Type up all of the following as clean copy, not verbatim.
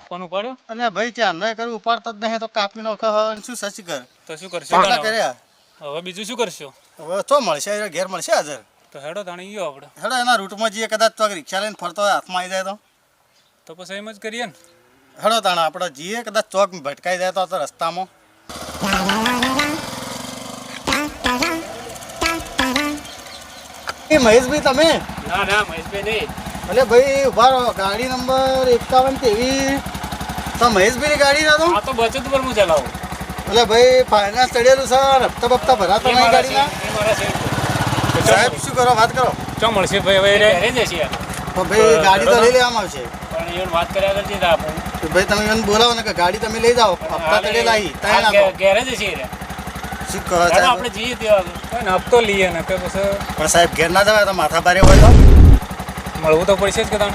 phone ઉપાડ્યો અને ભાઈ ત્યાં ન કરું ઉપાડતા જ નહીં તો કાપી નાખો શું સચી કર તો શું કરશો કર્યા હવે બીજું શું કરશો હવે તો મળશે ઘેર મળશે હાજર તો હેડો તાણી ગયો આપણે હેડો એના રૂટમાં જઈએ કદાચ તો રિક્ષા લઈને ફરતો હોય હાથમાં આવી જાય તો પછી એમ જ કરીએ ને હેડો તાણા આપણે જઈએ કદાચ ચોક ભટકાઈ જાય તો રસ્તામાં મહેશભાઈ તમે ના ના મહેશભાઈ નહીં અલે ભાઈ ઉભા રહો ગાડી નંબર 51 તો મહેશભાઈની ગાડી ના તો આ તો બચત પર હું ચલાવું એટલે ભાઈ ફાઇનાન્સ ચડેલું છે હપ્તા બપ્તા ભરાતો નહીં ગાડીના સાહેબ શું કરો વાત કરો ચો મળશે ભાઈ હવે ઘરે જશે તો ભાઈ ગાડી તો લઈ લેવામાં આવશે પણ એને વાત કર્યા કરતી હતા આપણે તો ભાઈ તમે એને બોલાવો ને કે ગાડી તમે લઈ જાઓ હપ્તા ચડેલા આવી ત્યાં નાખો ઘરે જશે શું કહો સાહેબ આપણે જઈએ ત્યાં હપ્તો લઈએ ને કે પછી પણ સાહેબ ઘેર ના જવાય તો માથા ભારે હોય તો મળવું તો પડશે જ કે તમે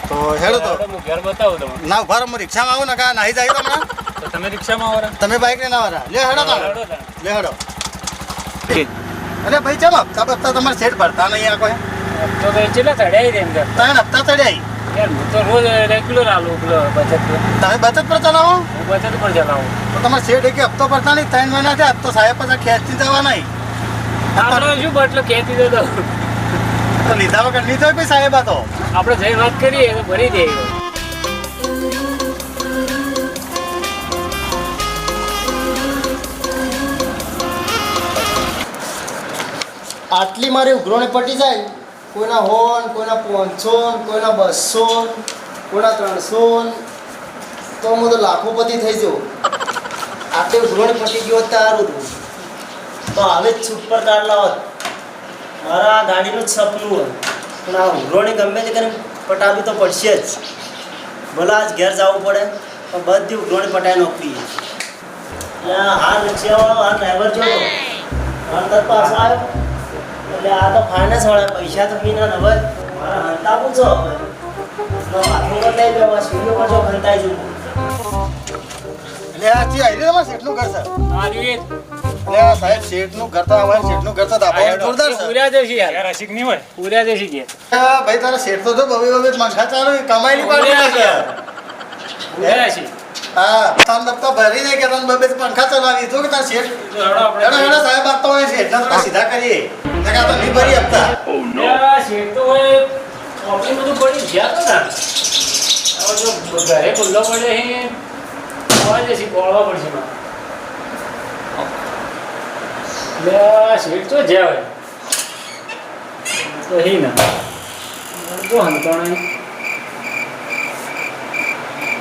તો હેડો તો હું ઘેર બતાવું તમને ના ઉભા રહો હું રિક્ષામાં આવું ને કા નાહી જાય હમણાં તો તમે રિક્ષામાં આવો તમે બાઇક લઈને આવવાના લે હેડો તો લે હેડો અરે ભાઈ ચાલો હપ્તા બપ્તા તમારે સેટ ભરતા નહીં આ કોઈ તો કેટલા ચડ્યા છે અંદર ત્રણ હપ્તા ચડ્યા યાર હું તો રોજ રેગ્યુલર આલું બચત તમે બચત પર ચલાવો હું બચત પર ચલાવું તો તમારે સેટ એક હપ્તો ભરતા નહીં 3 મહિના થયા તો સાહેબ પછી ખેંચી જવા નહીં આપણે શું બટલો ખેંચી દેતો તો લીધા વગર નહીં થાય ભાઈ સાહેબ આ તો આપણે જઈ વાત કરીએ તો ભરી દે આટલી મારી ઉઘરોણી પટી જાય કોઈના હોન કોઈના 500 કોઈના 200 કોઈના 300 તો હું તો લાખોપતિ થઈ જાઉં આટલી ઉઘરોણી પટી ગયો તારું તો હવે જ છૂટ પર કાઢ લાવત મારા આ ગાડીનું જ સપનું હોય પણ આ ઉઘરોણી ગમે તે કરીને પટાવી તો પડશે જ ભલે આજ ઘેર જવું પડે પણ બધી ઉઘરોણી પટાઈ નોકરી હાલ રિક્ષાવાળો હાલ ડ્રાઈવર જોયો હાલ તર પાછો આવ્યો એટલે આ તો ફાઇનાન્સ વાળા પૈસા તો મીના ને હવે મારા હંતા પૂછો હવે બાથરૂમ પર લઈ જવા સીડીઓ પર જો ખંતાઈ જવું એટલે આ ચી આઈ તમારા શેઠનું ઘર છે આ જોઈએ એટલે આ સાહેબ શેઠનું ઘર તો અમારે શેઠનું ઘર તો દાબા જોરદાર છે પૂર્યા જશે યાર રસિક નહીં હોય પૂર્યા જશે કે ભાઈ તારા શેઠ તો જો બબે મંખા ચાલુ કમાઈલી પાડી છે પૂર્યા છે હા તન દબતા ભરી દે કે તન બબે પંખા ચલાવી તો કે તાર શેઠ હેડો સાહેબ આ તો હોય શેઠ ના થોડા સીધા કરીએ નકા તો નહીં ભરી આપતા યાર શેઠ તો હોય ઓપરેશન બધું પડી ગયા તો ના હવે જો ઘરે ખુલ્લો પડે હે હોય જશે બોલવા પડશે માં લે શેઠ તો જાય તો હી ના તો હંતોણે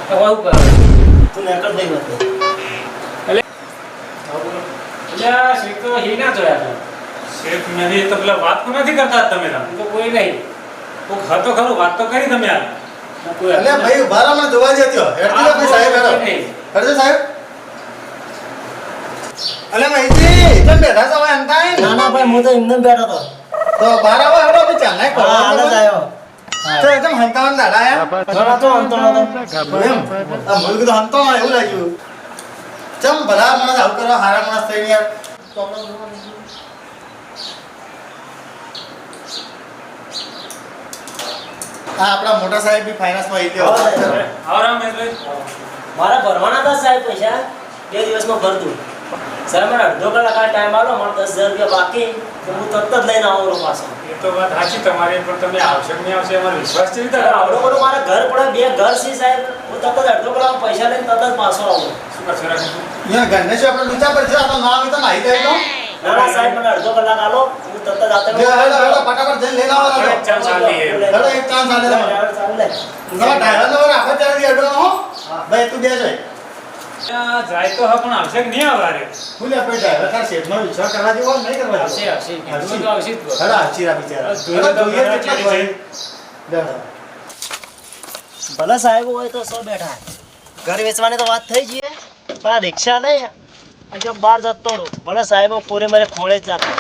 હવે ઉપર તું નેકળ દઈ મત એટલે શેઠ તો હી ના જોયા શેઠ નથી તો પેલા વાત તો નથી કરતા તમે તો કોઈ નહીં તો ખાતો ખરું વાત તો કરી તમે યાર એટલે ભાઈ ઉભા રહો મને જોવા જતો હેડજો ભાઈ સાહેબ હેડો હેડજો સાહેબ અલે મહીજી તમે બેઠા છો હવે અંતાઈ ના ના ભાઈ હું તો એમને બેઠો તો બાર આવો હેડો ભાઈ ચાલ નાખ હા આનંદ આવ્યો તો એકદમ હંતાવન દાડા આયા થોડા તો અંતો એમ આ મુલક તો હંતો એવું લાગ્યું ચમ ભલા માણસ આવું કરવા હારા માણસ થઈને યાર હા આપણા મોટા સાહેબ બી ફાઇનાન્સ માં આવી ગયો આવરામ એટલે મારા ભરવાના હતા સાહેબ પૈસા 2 દિવસમાં ભરતું સાહેબ મને અડધો કલાક ટાઈમ આલો મને 10,000 રૂપિયા બાકી તો હું તરત જ લઈને આવું પાછો એ તો વાત સાચી તમારી પણ તમે આવશે કે નહીં આવશે અમારો વિશ્વાસ છે તો આવડો બધો મારા ઘર પડે 2 ઘર છે સાહેબ હું તરત જ અડધો કલાક પૈસા લઈને તરત જ પાછો આવું શું કરશો રાખો યાર ઘરને શું આપણે લૂચા પર છે આ તો ના આવી તો નાહી જાય તો ના ના સાહેબ મને અડધો કલાક આલો હું તરત જ આતે હેડો ફટાફટ જઈને લઈને આવો એક ચાન્સ આલી હેડો એક ચાન્સ આલે તમારે ચાલુ લે તમારા ડ્રાઈવર નો રાખો ત્યારે હેડો હો ભાઈ તું બેસ જાય તો હા પણ આવશે કે નહીં આવવારે ભૂલે આપણે ડ્રાઈવર તાર શેઠનો વિશ્વાસ કરવા જેવો નહીં કરવા આવશે આવશે કીધું તો આવશે જ હેડો આચીરા બિચારા જોઈએ તો જોઈએ કેટલા હોય હેડો ભલે સાહેબ હોય તો સો બેઠા ઘર વેચવાની તો વાત થઈ ગઈ પણ આ રિક્ષા નહીં આજે બહાર જતો રહું ભલે સાહેબ પૂરે મારે ખોળે જ જતો